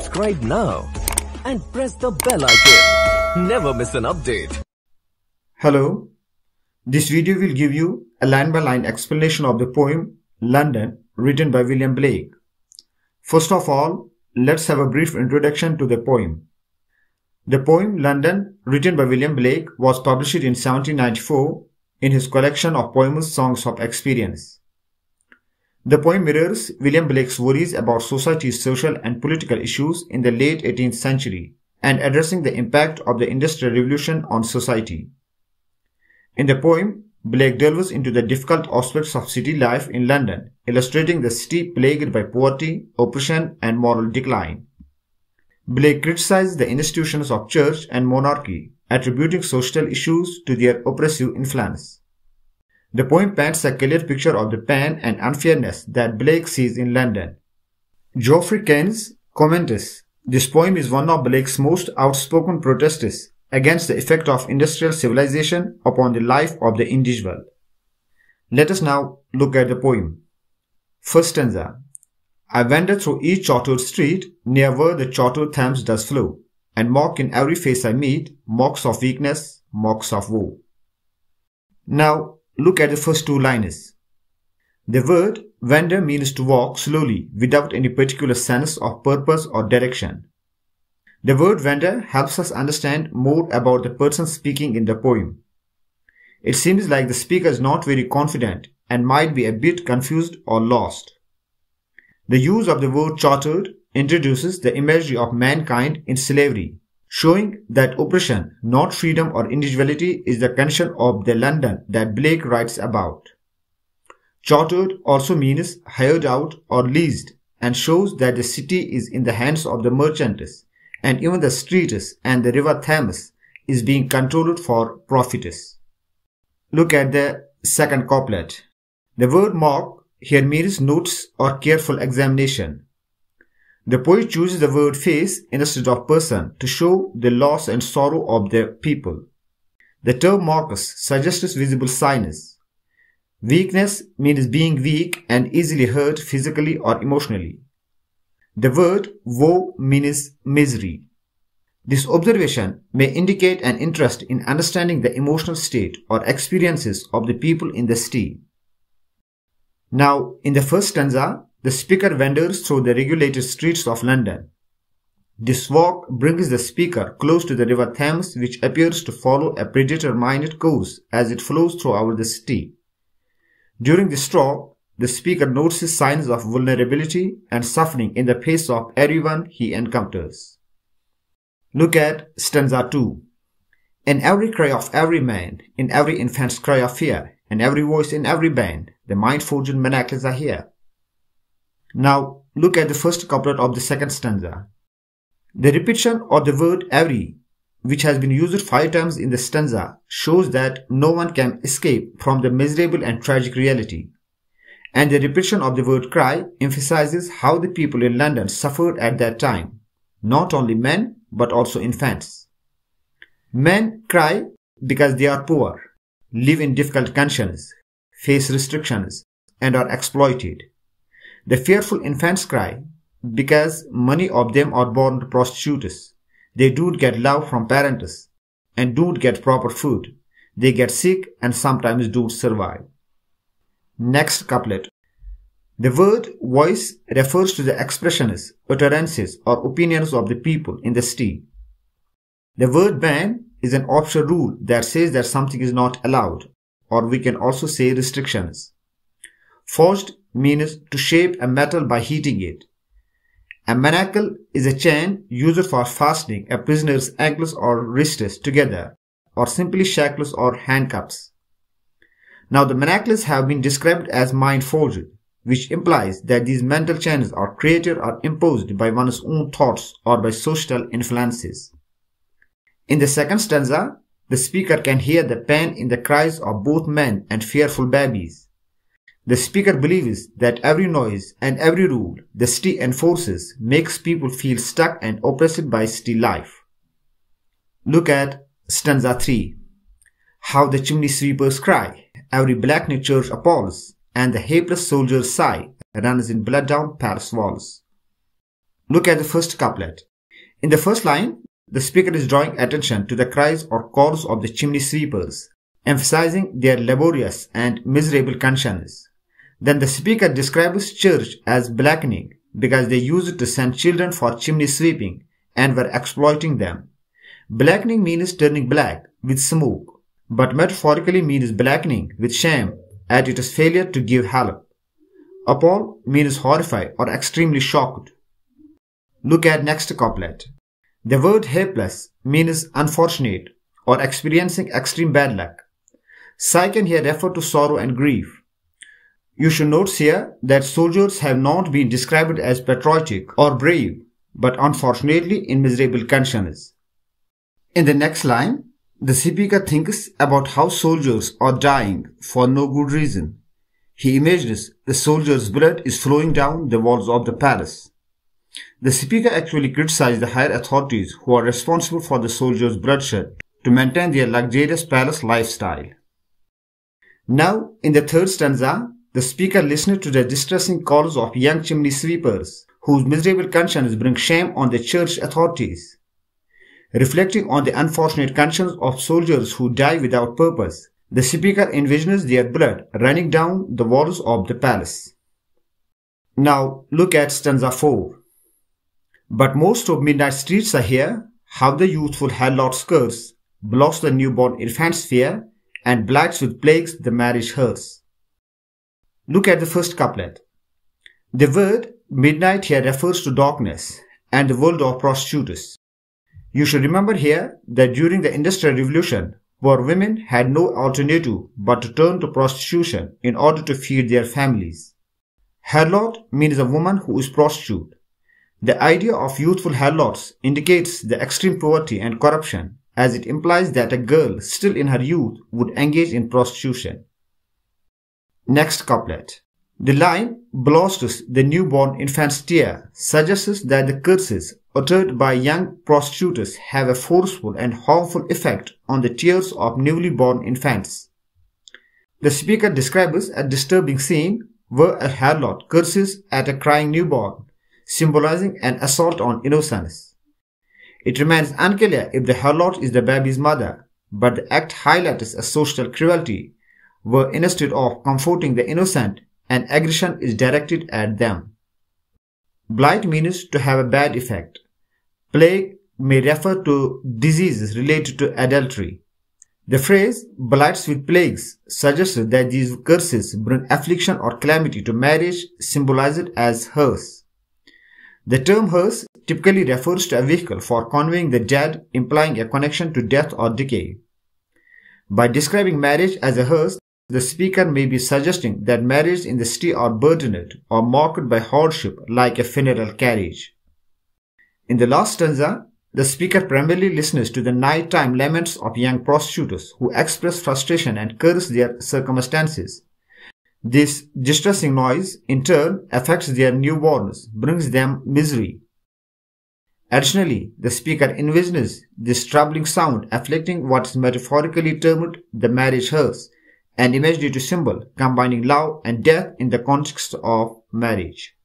subscribe now and press the bell icon. Never miss an update. Hello, this video will give you a line-by-line explanation of the poem London, written by William Blake. First of all, let's have a brief introduction to the poem. The poem London, written by William Blake, was published in 1794 in his collection of poems Songs of Experience. The poem mirrors William Blake's worries about society's social and political issues in the late 18th century and addressing the impact of the Industrial Revolution on society. In the poem, Blake delves into the difficult aspects of city life in London, illustrating the city plagued by poverty, oppression, and moral decline. Blake criticizes the institutions of church and monarchy, attributing social issues to their oppressive influence. The poem paints a clear picture of the pain and unfairness that Blake sees in London. Geoffrey Keynes comments, "This poem is one of Blake's most outspoken protests against the effect of industrial civilization upon the life of the individual." Let us now look at the poem. First stanza. I wander through each chartered street, near where the chartered Thames does flow, and mock in every face I meet, mocks of weakness, mocks of woe. Now, look at the first two lines. The word wander means to walk slowly without any particular sense of purpose or direction. The word wander helps us understand more about the person speaking in the poem. It seems like the speaker is not very confident and might be a bit confused or lost. The use of the word chartered introduces the imagery of mankind in slavery, showing that oppression, not freedom or individuality, is the condition of the London that Blake writes about. Chartered also means hired out or leased and shows that the city is in the hands of the merchants, and even the streets and the river Thames is being controlled for profits. Look at the second couplet. The word mock here means notes or careful examination. The poet chooses the word face instead of person to show the loss and sorrow of the people. The term mocks suggests visible signs. Weakness means being weak and easily hurt physically or emotionally. The word woe means misery. This observation may indicate an interest in understanding the emotional state or experiences of the people in the city. Now, in the first stanza, the speaker wanders through the regulated streets of London. This walk brings the speaker close to the river Thames, which appears to follow a predetermined course as it flows throughout the city. During this walk, the speaker notices signs of vulnerability and suffering in the face of everyone he encounters. Look at stanza 2. In every cry of every man, in every infant's cry of fear, in every voice in every band, the mind-forged manacles are here. Now, look at the first couplet of the second stanza. The repetition of the word every, which has been used 5 times in the stanza, shows that no one can escape from the miserable and tragic reality. And the repetition of the word cry emphasizes how the people in London suffered at that time, not only men, but also infants. Men cry because they are poor, live in difficult conditions, face restrictions, and are exploited. The fearful infants cry because many of them are born prostitutes. They don't get love from parents and don't get proper food. They get sick and sometimes don't survive. Next couplet. The word voice refers to the expressions, utterances, or opinions of the people in the city. The word ban is an optional rule that says that something is not allowed, or we can also say restrictions. Forged means to shape a metal by heating it. A manacle is a chain used for fastening a prisoner's ankles or wrists together, or simply shackles or handcuffs. Now the manacles have been described as mind-forged, which implies that these mental chains are created or imposed by one's own thoughts or by social influences. In the second stanza, the speaker can hear the pain in the cries of both men and fearful babies. The speaker believes that every noise and every rule the city enforces makes people feel stuck and oppressed by city life. Look at stanza 3. How the chimney sweepers cry, every black-knit church appalls, and the hapless soldiers sigh, runs in blood down Paris walls. Look at the first couplet. In the first line, the speaker is drawing attention to the cries or calls of the chimney sweepers, emphasizing their laborious and miserable conditions. Then the speaker describes church as blackening because they used it to send children for chimney sweeping and were exploiting them. Blackening means turning black with smoke, but metaphorically means blackening with shame at its failure to give help. Appall means horrified or extremely shocked. Look at next couplet. The word helpless means unfortunate or experiencing extreme bad luck. Sigh can here refer to sorrow and grief. You should note here that soldiers have not been described as patriotic or brave, but unfortunately in miserable conditions. In the next line, the speaker thinks about how soldiers are dying for no good reason. He imagines the soldier's blood is flowing down the walls of the palace. The speaker actually criticizes the higher authorities who are responsible for the soldiers' bloodshed to maintain their luxurious palace lifestyle. Now, in the third stanza, the speaker listens to the distressing calls of young chimney sweepers whose miserable conditions bring shame on the church authorities. Reflecting on the unfortunate conditions of soldiers who die without purpose, the speaker envisions their blood running down the walls of the palace. Now look at stanza 4. But most of midnight streets are here, how the youthful harlot's curse blocks the newborn infant's fear and blights with plagues the marriage hearse. Look at the first couplet. The word midnight here refers to darkness and the world of prostitutes. You should remember here that during the Industrial Revolution, poor women had no alternative but to turn to prostitution in order to feed their families. Harlot means a woman who is prostitute. The idea of youthful harlots indicates the extreme poverty and corruption, as it implies that a girl still in her youth would engage in prostitution. Next couplet. The line blasts the newborn infant's tear suggests that the curses uttered by young prostitutes have a forceful and harmful effect on the tears of newly born infants. The speaker describes a disturbing scene where a harlot curses at a crying newborn, symbolizing an assault on innocence. It remains unclear if the harlot is the baby's mother, but the act highlights a social cruelty where instead of comforting the innocent, an aggression is directed at them. Blight means to have a bad effect. Plague may refer to diseases related to adultery. The phrase blights with plagues suggests that these curses bring affliction or calamity to marriage, symbolized as hearse. The term hearse typically refers to a vehicle for conveying the dead, implying a connection to death or decay. By describing marriage as a hearse, the speaker may be suggesting that marriages in the city are burdened or marked by hardship like a funeral carriage. In the last stanza, the speaker primarily listens to the nighttime laments of young prostitutes who express frustration and curse their circumstances. This distressing noise, in turn, affects their newborns, brings them misery. Additionally, the speaker envisions this troubling sound afflicting what is metaphorically termed the marriage hearse, an imaginative symbol combining love and death in the context of marriage.